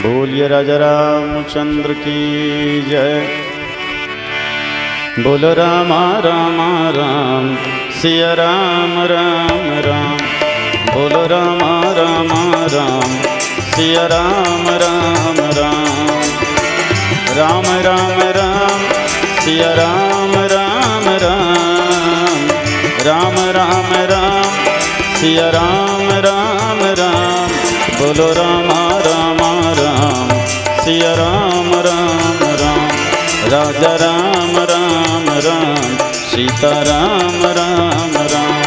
बोलिए राजा रामचंद्र की जय। बोलो रामा रामा राम सिया राम राम राम। बोलो रामा रामा राम सिया राम राम राम। राम राम राम सिया राम राम राम। राम राम राम सिया राम राम राम। बोलो रामा रामा राम सिया राम राम राम। राजा राम राम राम सीता राम राम राम।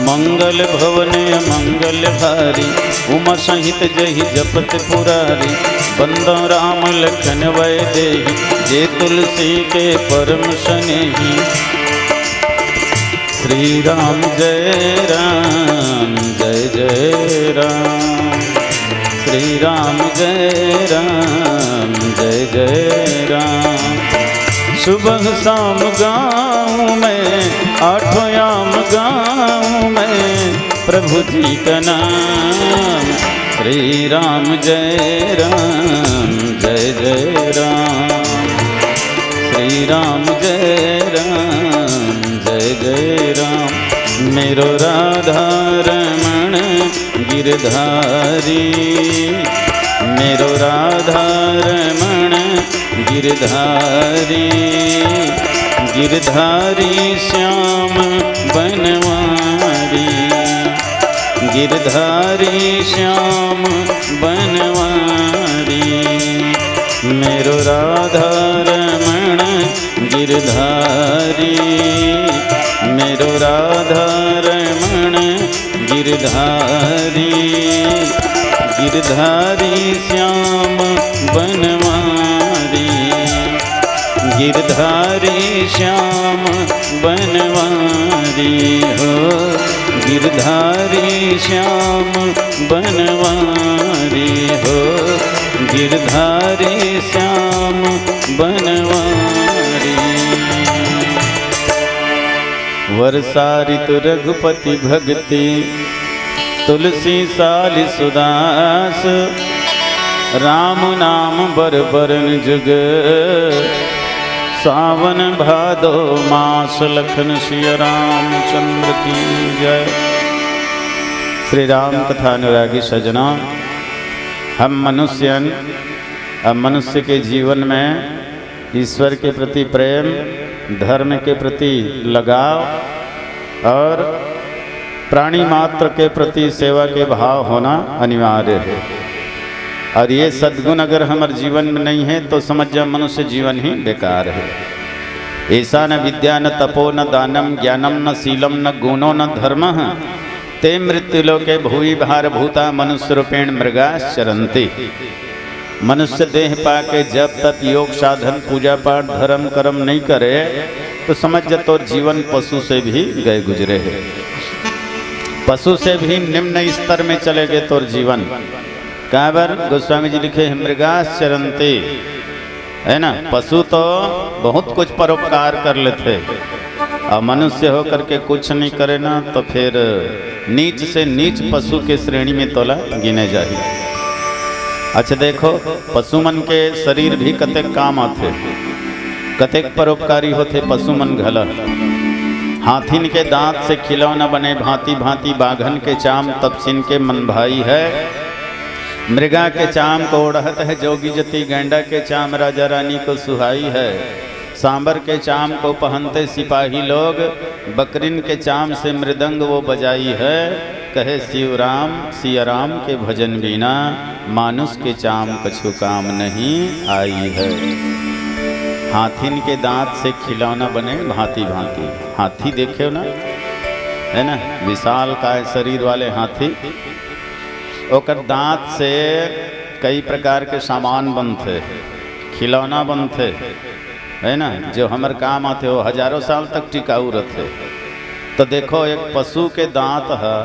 मंगल भवने मंगल भारी उमा सहित जहि जपत पुरारी। बंदो राम लखन वै देहि जे तुलसी के परम स्नेही। श्री राम जय जय राम। श्री राम जय जय राम। सुबह शाम गाऊं मैं आठों याम गाऊं मैं प्रभु जी का नाम। श्री राम जय जय राम। श्री राम जय जय राम। मेरो राधा रमण गिरधारी। मेरो राधा रमण गिरधारी। गिरधारी श्याम बनवारी। गिरधारी श्याम बनवारी। मेरो राधा रमण गिरधारी। मेरो राधा रमण गिरधारी। गिरधारी श्याम बनवारी। गिरधारी श्याम बनवारी हो। गिरधारी श्याम बनवारी हो। गिरधारी श्याम बनवारी। वर्षा ऋतु रघुपति भगति तुलसी सालि सुदास। राम नाम बर बरन जुग सावन भादो मास। लखन सिया रामचंद्र की जय। श्री राम कथा अनुरागी सजना, हम मनुष्य के जीवन में ईश्वर के प्रति प्रेम, धर्म के प्रति लगाव और प्राणी मात्र के प्रति सेवा के भाव होना अनिवार्य है। और ये सद्गुण अगर हमारे जीवन में नहीं है तो समझ जा मनुष्य जीवन ही बेकार है। ऐसा न विद्या न तपो न दानम ज्ञानम न शीलम न गुणो न धर्म ते मृत्युलोके भूरि भारभूता मनुष्य रूपेण मृगाश्चरन्ति। मनुष्य देह पाके जब तक योग साधन पूजा पाठ धर्म कर्म नहीं करे तो समझ जा तो जीवन पशु से भी गए गुजरे है। पशु से भी निम्न स्तर में चले गए तो जीवन। काबर गोस्वामी जी लिखे मृगाश्चरन्ति, है ना। पशु तो बहुत कुछ परोपकार कर लेते और मनुष्य हो करके कुछ नहीं करे ना तो फिर नीच से नीच पशु के श्रेणी में तोला गिने जाए। अच्छा देखो, पशु मन के शरीर भी कतेक काम आते, कतेक परोपकारी होते पशु मन घला। हाथीन के दांत से खिलौना बने भांति भांति। बाघन के चाम तपसिन के मन भाई है। मृगा के चाम को ओढ़त है जोगी जति। गैंडा के चाम राजा रानी को सुहाई है। सांबर के चाम को पहनते सिपाही लोग। बकरीन के चाम से मृदंग वो बजाई है। कहे शिवराम सिया राम के भजन बिना मानुष के चाम कछु काम नहीं आई है। हाथीन के दांत से खिलौना बने भांति भांति। हाथी देखे हो ना, है ना, विशाल काय शरीर वाले हाथी। ओकर दांत से कई प्रकार के सामान बनते, खिलौना बनते, है ना, जो हमारे काम आते हो हजारों साल तक टिकाऊ रहते। तो देखो एक पशु के दांत है,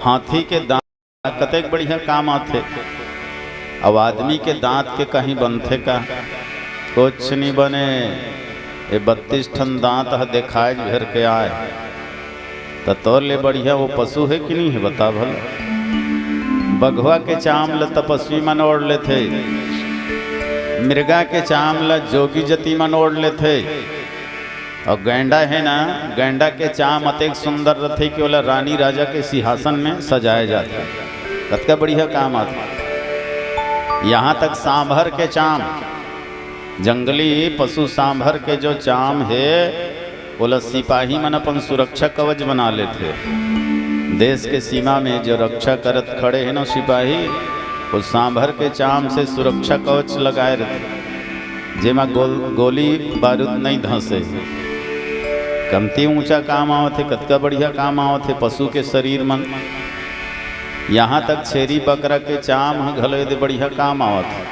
हाथी के दांत कतेक बढ़िया काम आते। अब आदमी के दांत के कहीं बनते का कुछ नहीं बने। ये 32 ठन दांत है देखाए घर के आए तो ले बढ़िया वो पशु है कि नहीं है बता भला। बघवा के चाम ल तपस्वी मन ओढ़ ले थे, मृगा के चाम ल जोगी जति मन ओढ़ ले थे, और गैंडा है ना, गैंडा के चाम अतेक सुंदर रथे कि बोला रानी राजा के सिंहासन में सजाया जाता, कतका बढ़िया काम आता। यहाँ तक सांभर के चाम, जंगली पशु सांभर के जो चाम है बोला सिपाही मन अपन सुरक्षा कवच बना लेते। देश के सीमा में जो रक्षा करत खड़े हैं ना सिपाही, उस सांभर के चाम से सुरक्षा कवच लगाए रहते, जेमा गोली बारूद नहीं धंसे। कमती ऊंचा काम आवत है, कतका बढ़िया काम आवत है पशु के शरीर मन। यहाँ तक छेरी बकरा के चाम घलो दे बढ़िया काम आवत है।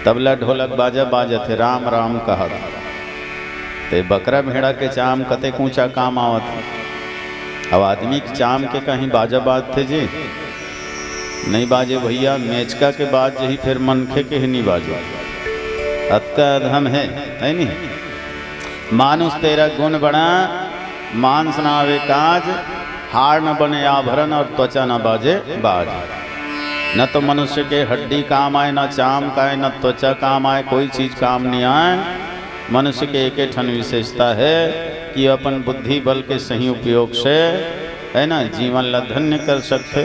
तबला ढोलक बाजा बाजत है, राम राम कहत, ते बकरा भेड़ा के चाम कतेक ऊंचा काम आवत है। अब आदमी के चाम के कहीं बाजा बाज थे जी नहीं बाजे भैया, मेचका के बाज ही फिर मनखे के ही नहीं बाजे। अतका अधम है नहीं। मानुष तेरा गुण बना, मांस ना आवे काज, हाड़ न बने आभरण और त्वचा न बाजे बाज। न तो मनुष्य के हड्डी काम आए, न चाम का आए, न त्वचा काम आए, कोई चीज काम नहीं आए। मनुष्य के एक ठन विशेषता है कि अपन बुद्धि बल के सही उपयोग से है ना जीवन ला धन्य कर सकते।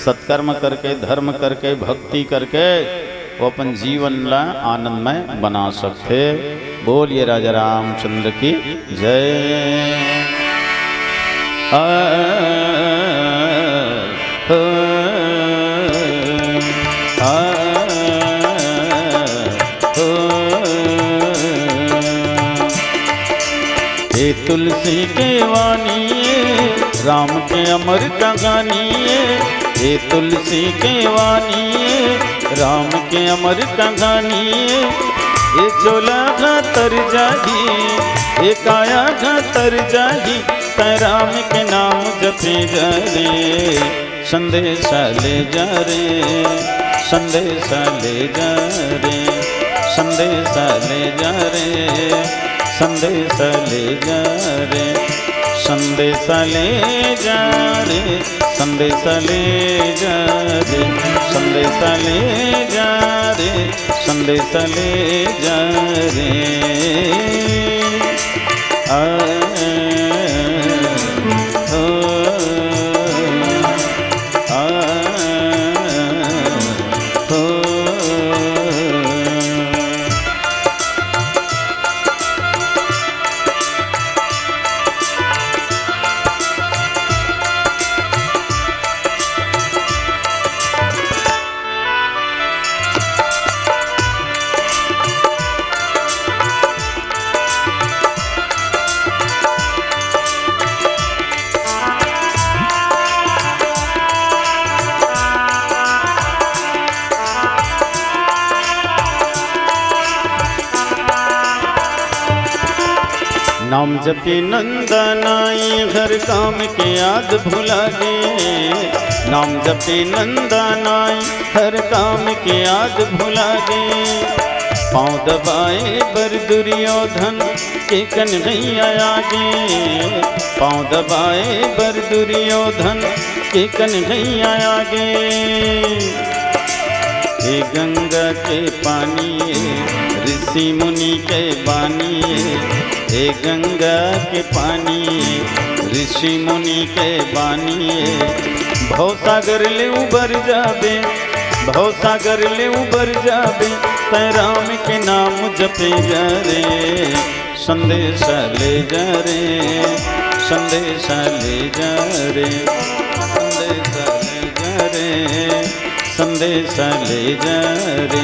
सत्कर्म करके, धर्म करके, भक्ति करके वो अपन जीवन ला आनंदमय बना सकते। बोलिए राजा रामचंद्र की जय। हे तुलसी के वाणी राम के अमर कहानी, हे तुलसी के वाणी राम के अमर कहानी। ये चोला तर जाही, ये काया तर जाही, तै राम के नाम जपे जा रे। संदेशा ले जा रे, संदेशा ले जा रे, संदेशा ले जा रे, संदेशा ले जा रे, संदेशा ले जा रे, संदेशा ले जा रे, संदेशा ले जा रे, संदेशा ले जा रे। नाम जपे नंदनाई घर काम के याद भुला गे। नाम जपे नंदनाई हर काम के याद भुला गे। पाँव दबाए बर दुर्योधन के कन्हैया आगे। पाँव दबाए बर दुर्योधन के कन्हैया आगे। हे गंगा के पानी ऋषि मुनि के बानी। हे गंगा के पानी ऋषि मुनि के बानी। भवसागर ले उबर जाबे, भवसागर ले उबर जाबे, तै राम के नाम जपे जा रे। संदेशा ले जा रे, संदेशा ले जा रे, संदेशा ले जा रे, संदेशा ले जा रे।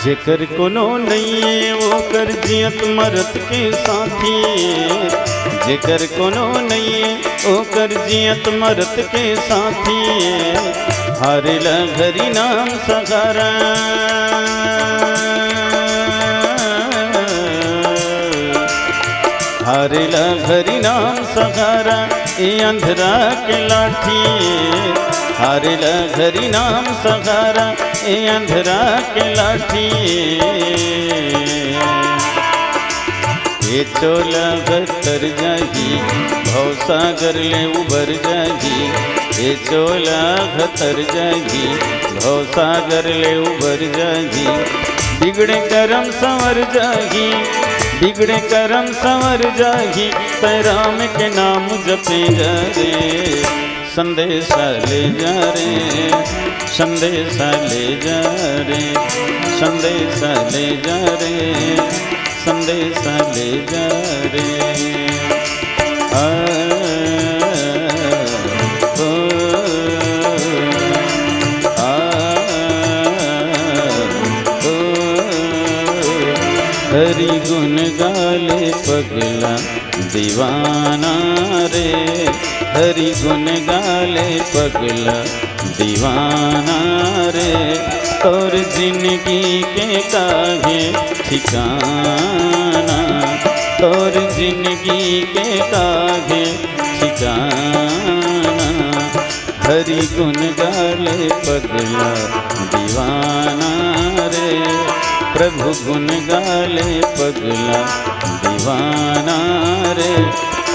जेकर कोनो नहीं वो कर जियत मरत के साथी, जेकर कोनो नहीं वो कर जियत मरत के साथी, हारेला घरी नाम सहारा, हारेला घरी नाम सहारा, ये अंधरा के लाठी, हारेला घरी नाम सहारा, ये अंधरा के लाठी, ये चोला तर जाही भवसागर ले उबर जाही, ये चोला तर जाही भवसागर ले उबर जाही, बिगड़े करम संवर जाही, बिगड़े करम संवर जाही, राम के नाम जपे जा रे, संदेशा ले जा रे, संदेशा ले जा रे, संदेशा ले जा रे, संदेशा ले जा रे, हरि गुण गाले पगला दीवाना रे, हरि गुण गाले पगला दीवाना रे, और जिंदगी के काहे ठिकाना, और जिंदगी के काहे ठिकाना, हरि गुण गाले पगला दीवाना रे, प्रभु गुण गाले पगला दीवाना रे,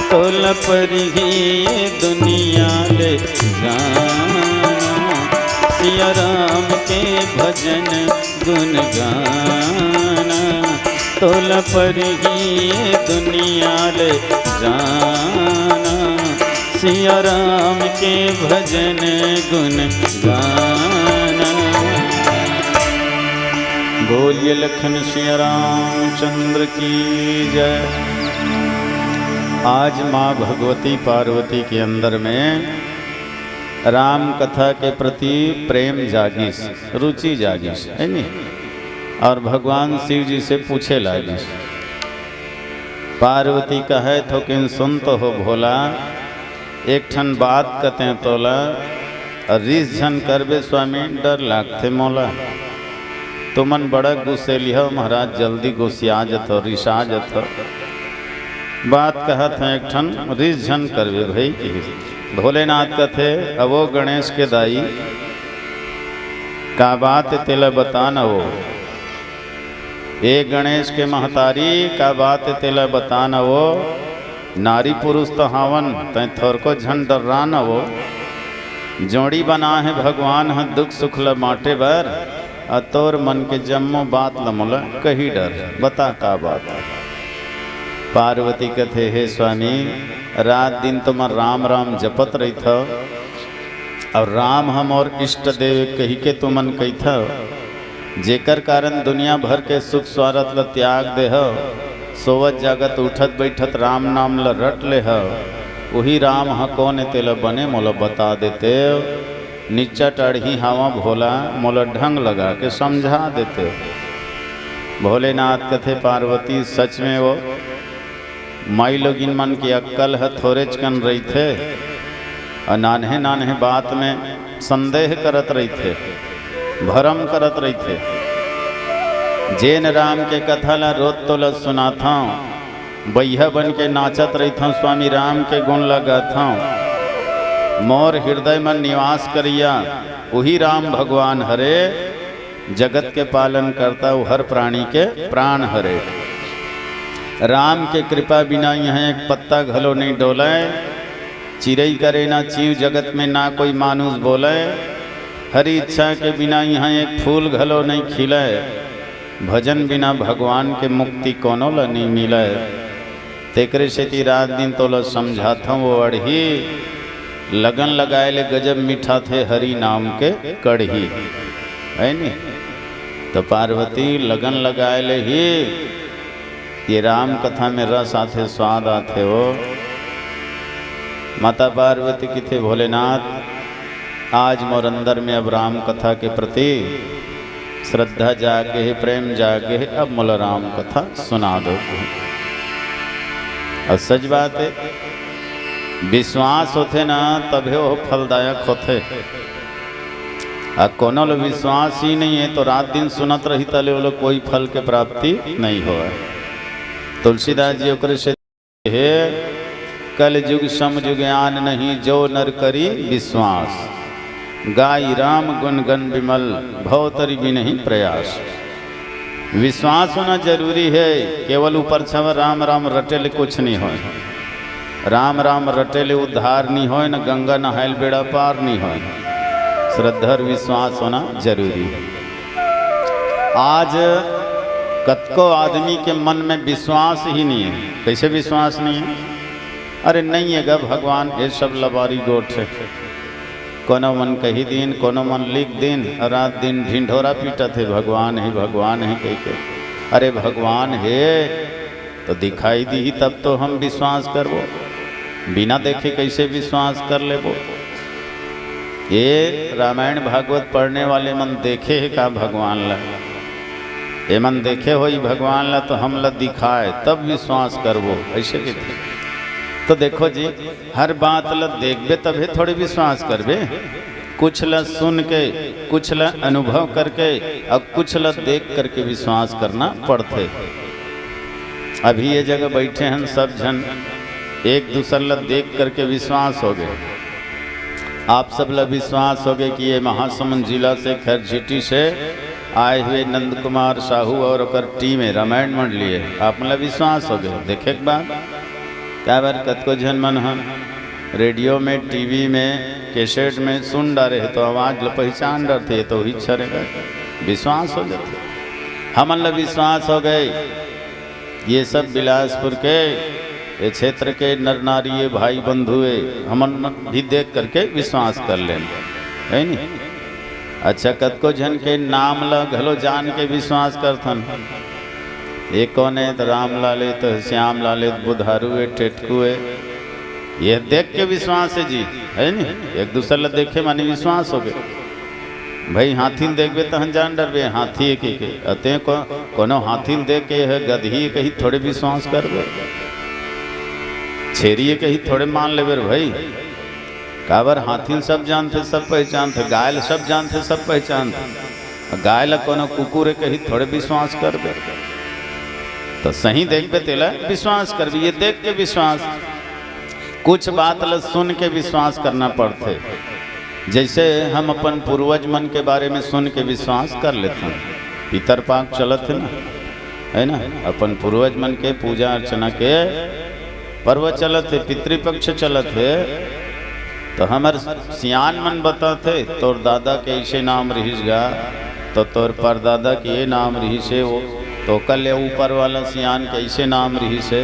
तोल पर ही ये दुनिया ले जाना, सिया राम के भजन गुण गाना, तोल पर ही ये दुनिया ले जाना, सिया राम के भजन गुण गाना। बोलिए लखन सिया रामचंद्र की जय। आज माँ भगवती पार्वती के अंदर में राम कथा के प्रति प्रेम जागीस, रुचि जागीस है नहीं, और भगवान शिव जी से पूछे लागिस। पार्वती कहे तो किन सुन तो हो भोला, एक ठन बात कहते तोला, और रिस झन करबे स्वामी डर लागते मोला, तुमन बड़ा गुस्से लिह महाराज, जल्दी गुस्सिया जत रिसा जत, बात कहत है एक ठन रिस झन करबे भाई की। भोलेनाथ कथे अवो गणेश के दाई का बात तेला बता न वो, ए गणेश के महतारी का बात तेला बता न वो, नारी पुरुष तो हावन तय थोर को झन डर्रा न वो, जोड़ी बना है भगवान है दुख सुख ल माटे बर, तोर मन के जम्मो बात लमोला कही डर, बता का बात। पार्वती कथे हे स्वामी, रात दिन तुम राम राम जपत रही था, और राम हम और इष्ट देव कही के तुमन कही था, जेकर कारण दुनिया भर के सुख स्वारत ल त्याग दे हो, सोवत जागत उठत बैठत राम नाम ल रट ले हो, वही राम ह कौन तेल बने मोला बता देते, नीचा टढ़ी हवा भोला मोला ढंग लगा के समझा देते। भोलेनाथ कथे पार्वती सच में वो माई लोगिन मन की अक्कल है थोड़े चकन रही थे, और नान्हे नान्हे बात में संदेह करत रही थे, भरम करत रही थे। जैन राम के कथा ला रोत तो ल सुना था, बैया बन के नाचत रही था, स्वामी राम के गुण लगा था, मोर हृदय में निवास करिया, वही राम भगवान हरे, जगत के पालन करता वो हर प्राणी के प्राण हरे। राम के कृपा बिना यहाँ एक पत्ता घलो नहीं डोले, चिड़ई करे ना चीव जगत में ना कोई मानुष बोले, हरी इच्छा के बिना यहाँ एक फूल घलो नहीं खिले, भजन बिना भगवान के मुक्ति कोनो ला नहीं मिले। तेकरे से रात दिन तो ला समझाता वो अड़ही, लगन लगाए ले गजब मीठा थे हरि नाम के कड़ही, है नी। तो पार्वती लगन लगाए ले ही ये राम कथा में रस आते स्वाद आते हो। माता पार्वती की थे भोलेनाथ, आज मोर अंदर में अब राम कथा के प्रति श्रद्धा जागे प्रेम जागे, अब मोला राम कथा सुना दो। और सच बात है, विश्वास होते ना तभी वो फलदायक होते। कोनो लो विश्वास ही नहीं है तो रात दिन सुनत रही तले वो लोग कोई फल के प्राप्ति नहीं हो। तुलसीदास जी ओकरे से हे कल युग सम जुज्ञान नहीं, जो नर करी विश्वास, गाई राम गुण गण विमल, भवतरी भी नहीं प्रयास। विश्वास होना जरूरी है। केवल ऊपर छव राम राम रटेले कुछ नहीं हो, राम राम रटेले उद्धार नहीं हो, न गंगा नहायल बेड़ा पार नहीं हो। श्रद्धा और विश्वास होना जरूरी है। आज कतको आदमी के मन में विश्वास ही नहीं है। कैसे विश्वास नहीं है? अरे नहीं है गा भगवान, ये सब लबारी गोठ है। कोनो मन कही दिन, कोनो मन लिख दिन, रात दिन ढिंढोरा पीटा थे भगवान है कह के। अरे भगवान है तो दिखाई दी तब तो हम विश्वास करबो, बिना देखे कैसे विश्वास कर लेबो। ये रामायण भागवत पढ़ने वाले मन देखे है का भगवान ला, ये मन देखे हो भगवान ला तो हम ला दिखाए तब विश्वास करबो, ऐसे के थे। तो देखो जी, हर बात ला देखबे तभी थोड़ी विश्वास करबे। कुछ ला सुन के, कुछ ला अनुभव करके और कुछ ला देख करके विश्वास करना पड़ते। अभी ये जगह बैठे हैं सब जन, एक दूसरे ला देख करके विश्वास हो गए। आप सब ला विश्वास हो गए कि ये महासमुंद जिला से खैरझिटी से आए हुए नंद कुमार साहू और टीम है रामायण मंडली है। आप मतलब विश्वास हो गए। देखे के बाद क्या बार कतको जन मन हम रेडियो में, टीवी में, कैसेट में सुन डारे है तो आवाज़ ला पहचान डरते तो ही छरेगा, विश्वास हो जाते। हमन ला विश्वास हो गए। ये सब बिलासपुर के ये क्षेत्र के नर नारी भाई बंधु हमन भी देख करके विश्वास कर लें, है नहीं? अच्छा, कतको जन के नाम ला घलो जान के विश्वास करथन। ये कौन है? तो राम लाले, तो श्याम लाले, बुधारू है, टेटकू है। ये देख के विश्वास है जी, है नहीं? एक दूसरे ला देखे माने विश्वास हो गए। भाई हाथी देखबे तो हम जान डरबे, हाथी के अते कोनो हाथी देख के है गधी कहीं थोड़े विश्वास करबे, छेरिए कहीं थोड़े मान लेबे भाई। काबर हाथी सब जानते सब पहचानते, गाय सब जानते सब पहचानते। गाय ला कोनो कुकुर कहीं थोड़े विश्वास करबे, तो सही देखबे तेला विश्वास करबे। ये देख के विश्वास, कुछ बात ला सुन के विश्वास करना पड़ते। जैसे हम अपन पूर्वज मन के बारे में सुन के विश्वास कर लेते हैं। पितर पाक चलत है ना, है ना? अपन पूर्वज मन के पूजा अर्चना के पर्व चलत है, पितृपक्ष चलत है। तो हमार सियान मन बताते तोर दादा के ऐसे नाम रहीस गा, तो तोर परदादा के ये नाम रही से, वो तो कल ऊपर वाला सियान के ऐसे नाम रही से,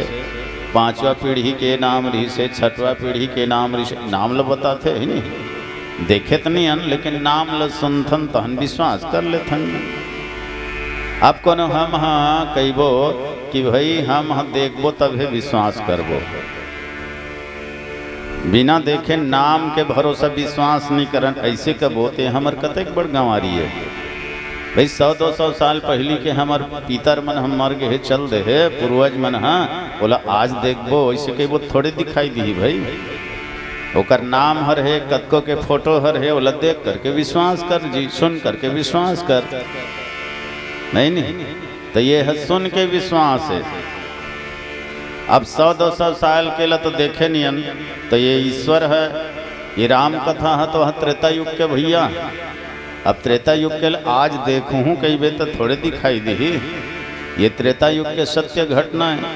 पांचवा पीढ़ी के नाम रही से, छठवा पीढ़ी के नाम रही से। नाम ला बताते है नहीं, देखे तो नहीं हन, लेकिन नाम ला सुनथन तो हम विश्वास कर लेथन। अब कोनो हम हाँ कहबो कि भाई हम हाँ देखबो तभी विश्वास करबो, बिना देखे नाम के भरोसा विश्वास नहीं करन, ऐसे कब होते? हमार कतेक बड़ गंवारी है भाई। 100-200 साल पहली के हमार पितर मन हम मर गए चल दे है, पूर्वज मन हाँ बोला आज देखबो, ऐसे कहबो थोड़े दिखाई दी भाई। ओकर नाम हर है, कतको के फोटो हर है, बोला देख करके विश्वास कर जी, सुन करके विश्वास कर। नहीं तो ये है सुन के विश्वास है। अब 100-200 साल के ला तो देखे नहीं, तो ये ईश्वर है, ये राम कथा है तो त्रेता युग के भैया। अब त्रेता युग के आज देखूँ कई बे तो थोड़े दिखाई दी, ये त्रेता युग के सत्य घटना है।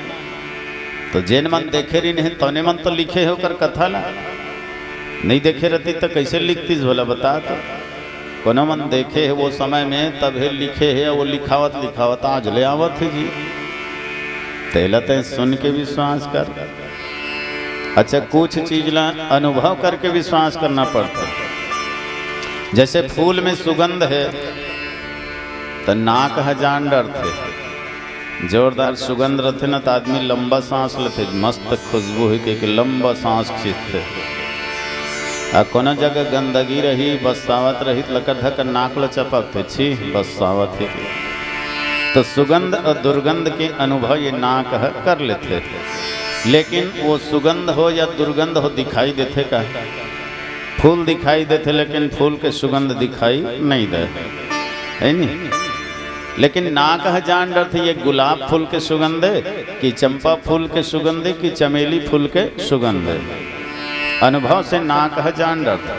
तो जैन मन देखे रही नहीं तोने मन तो लिखे होकर कथा ला, नहीं देखे रहती तो कैसे लिखती भोला बता। तो कोनो मन देखे है वो समय में तभी लिखे है, वो लिखावत आज ले आवत है जी। तेला ते सुन के विश्वास कर। अच्छा, कुछ चीज ला अनुभव करके विश्वास करना पड़ता है। जैसे फूल में सुगंध है तो नाक जान डरते, जोरदार सुगंध रहते ना तो आदमी लंबा सांस लेते, मस्त खुशबू है कि लंबा सांस खींचते। आ कोनो जगह गंदगी रही बसावत रही लकर धक नाक लो चपक थे छी बसावत ही। तो सुगंध और दुर्गंध के अनुभव ये नाक कर लेते, लेकिन वो सुगंध हो या दुर्गंध हो दिखाई देते का? फूल दिखाई देते लेकिन फूल के सुगंध दिखाई नहीं दे, है नहीं। लेकिन नाक जान डर थे ये गुलाब फूल के सुगंध है कि चंपा फूल के सुगंध है कि चमेली फूल के सुगंध है। अनुभव से नाक जान डर था।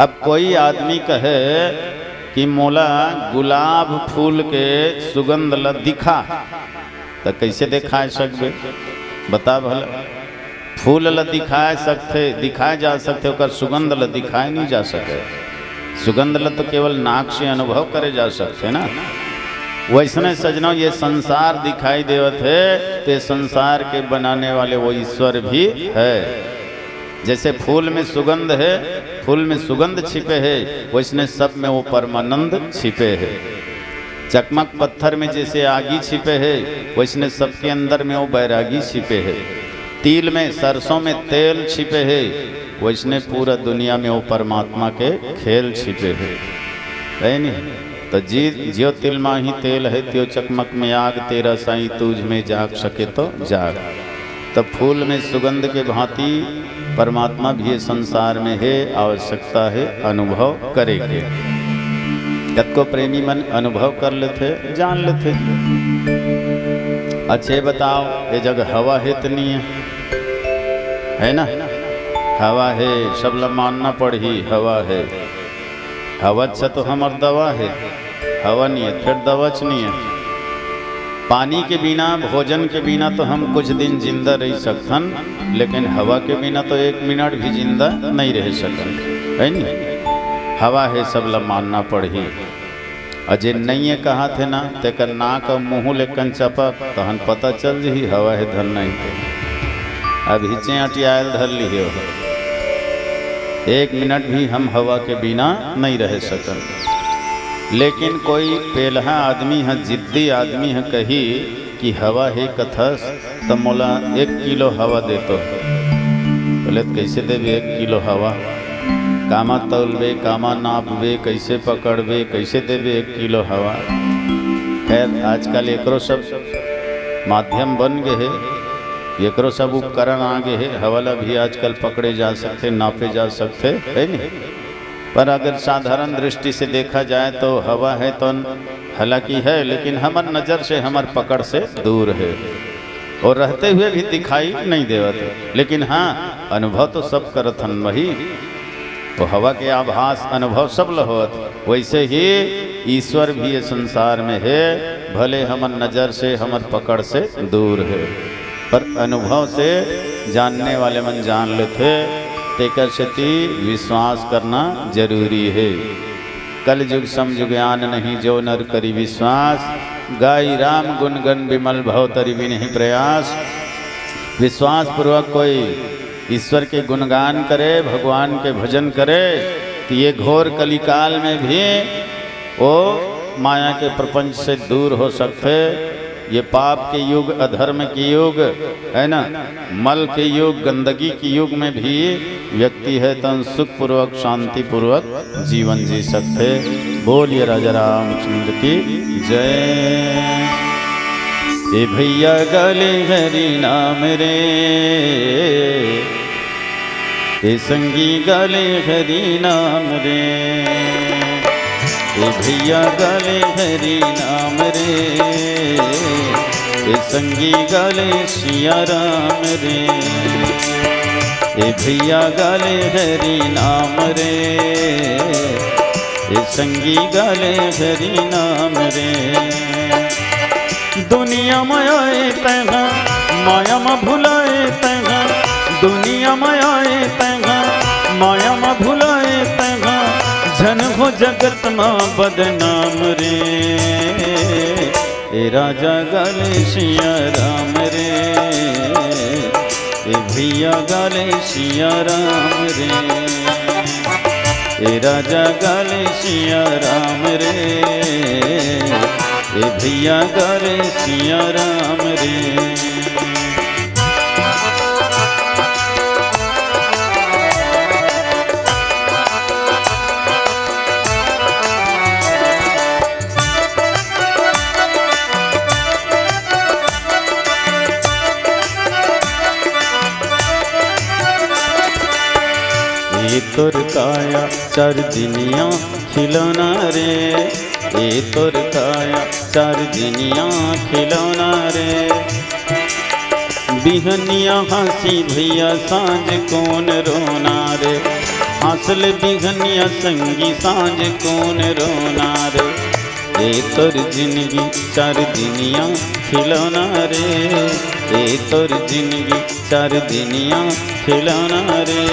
अब कोई आदमी कहे कि मोला गुलाब फूल के सुगंध ल दिखा, तो कैसे दिखा सकते? बता भला। फूल ल दिखाए जा सकते ओकर सुगंध ल दिखाए नहीं जा सके। सुगंध ल तो केवल नाक से अनुभव करे जा सकते ना। वैसने सजनों ये संसार दिखाई देवत है, तो संसार के बनाने वाले वो ईश्वर भी है। जैसे फूल में सुगंध है, फूल में सुगंध छिपे है, वैसने सब में वो परमानंद छिपे है। चकमक पत्थर में जैसे आगी छिपे है, वैसने सबके अंदर में वो बैरागी छिपे है। तिल में सरसों में तेल छिपे है, वैसने पूरा दुनिया में वो परमात्मा के खेल छिपे है नहीं। तो ज्यो तिल माही तेल है त्यो चकमक में आग, तेरा साईं तुझ में जाग सके तो जाग। तब फूल में सुगंध के भांति परमात्मा भी संसार में है, आवश्यकता है अनुभव करेंगे। कतको प्रेमी मन अनुभव कर लेते, जान लेते। अच्छे बताओ ये जगह हवा है इतनी है ना? हवा है, सब ला मानना पड़ी हवा है। हवा अच्छा तो हमार दवा है, हवा नहीं है फिर दवाच नहीं है। पानी के बिना, भोजन के बिना तो हम कुछ दिन जिंदा रह सकन, लेकिन हवा के बिना तो 1 मिनट भी जिंदा नहीं रह सकन, है नहीं। हवा है सब ला मानना पड़ी। अजय नहीं है कहा थे ना तेकर नाक और मुँह लेकन चपक, तहन पता चल जी हवा है धन नहीं थे। अब हिचे अटियाल धर ली हो, 1 मिनट भी हम हवा के बिना नहीं रह सकन। लेकिन कोई पेलहा आदमी है, जिद्दी आदमी है, कही कि हवा है कथस तो मोला 1 किलो हवा दे तो। बोले कैसे देवे 1 किलो हवा? कामा तौलबे, कामा नापबे, कैसे पकड़बे, कैसे देवे 1 किलो हवा? खैर आजकल एकरो सब माध्यम बन गए है, एकरो सब उपकरण आ गए है। हवाला भी आजकल पकड़े जा सकते, नापे जा सकते, है नहीं। पर अगर साधारण दृष्टि से देखा जाए तो हवा है तो हालांकि है, लेकिन हमार नज़र से, हमार पकड़ से दूर है और रहते हुए भी दिखाई नहीं देवते। लेकिन हाँ अनुभव तो सब करथन वही, तो हवा के आभास अनुभव सब लहोत। वैसे ही ईश्वर भी ये संसार में है, भले हमार नज़र से, हमार पकड़ से दूर है, पर अनुभव से जानने वाले मन जान लेते। तेकर क्षति विश्वास करना जरूरी है। कल युग समझ ज्ञान नहीं जो नर करी विश्वास, गाई राम गुण गण विमल भव तरि भी नहीं प्रयास। विश्वास पूर्वक कोई ईश्वर के गुणगान करे, भगवान के भजन करे, तो ये घोर कलिकाल में भी वो माया के प्रपंच से दूर हो सकते। ये पाप के युग, अधर्म के युग है ना, मल के युग, गंदगी के युग में भी व्यक्ति है तो सुख पूर्वक, शांति पूर्वक जीवन जी सकते। बोलिए राजा रामचंद्र की जय। ए भैया गले हरि नाम रे, ए संगी गले हरि नाम रे, ए भैया गले हरि नाम रे, ए संगी गले सिया राम रे, ए भैया गले हरि नाम रे, ए संगी गले हरि नाम रे। दुनिया मायाए तैहा, माया में भुलाए तैहा, दुनिया मायाए तैहा, माया में भुलाए तैहा, जन हो जगत मां बदनाम रे, ए राजा गाले सिया राम रे, ए भैया गाले सिया राम रे, ए राजा गाले सिया राम रे, ए भैया गाले सिया राम रे। तोर काया चार दिनिया खिलौना रे, ये तोर काया चार दिनिया खिलौना रे। बिहनिया हंसी भैया सांझ कौन रोना रे, हंसल बिहनिया संगी सांझ कौन रोना रे। ये तोर जिंदगी चार दिनिया खिलौना रे, ये तोर जिंदगी चार दिनिया खिलौना रे।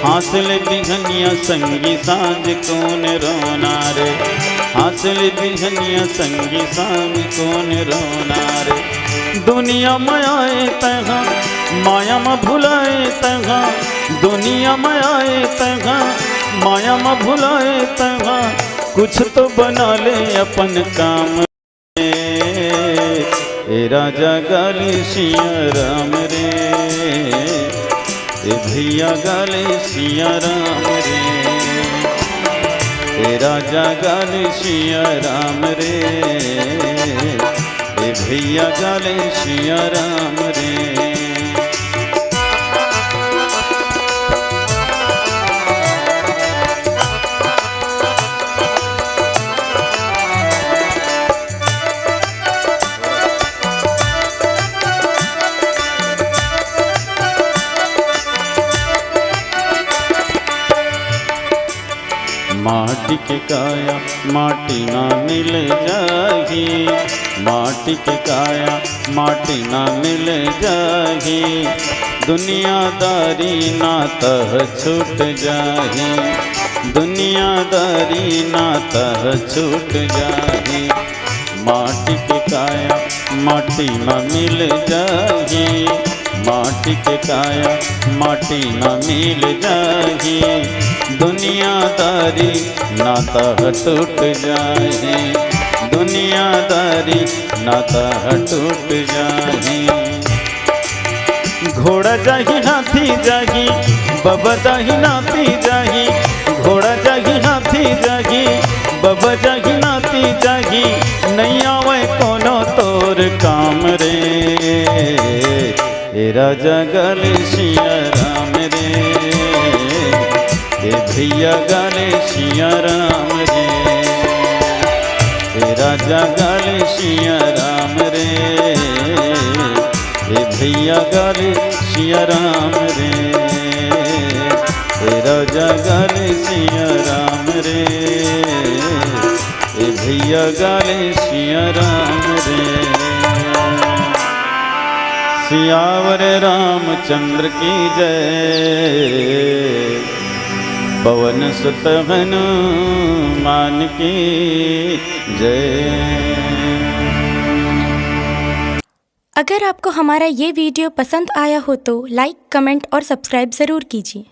हासिल बिहनिया संगी सांझ कौन रोना रे, हासिल बिहनिया संगी सांझ कौन रोना रे। दुनिया में आए तहाँ माया में भुलाए तहाँ, दुनिया में आए तहाँ माया में भुलाए तहाँ, कुछ तो बना ले अपन काम रे। ए राजा गाले सिया राम रे, ए भैया गाले सिया राम रे। ए राजा गाले सिया राम रे, ए भैया गाले सिया राम रे। माटी के काया माटी ना मिल जाही, माटी के काया माटी ना मिल जाही। दुनियादारी ना तह छूट जाही, दुनियादारी ना तह छूट जाही। माटी के काया माटी ना मिल जाही, माटी के काया माटी ना मिल जाही। दुनियादारी नाता टूट जाए, दुनियादारी नाता टूट जाए। घोड़ा जाही हाथी जाही बाबा जाही नाती जाही, घोड़ा जाही हाथी जाही बाबा जाही नाती जाही। नहीं आवे कोनो तोर काम रे, ए राजा गाले सिया राम रे, ए भैया गाले सिया राम रे। ए राजा गाले सिया राम रे, ए भैया गाले सिया राम रे। ए राजा गाले सिया राम रे, ए भैया गाले सिया राम रे। सियावर रामचंद्र की जय, पवन सुत हनुमान की जय। अगर आपको हमारा ये वीडियो पसंद आया हो तो लाइक, कमेंट और सब्सक्राइब ज़रूर कीजिए।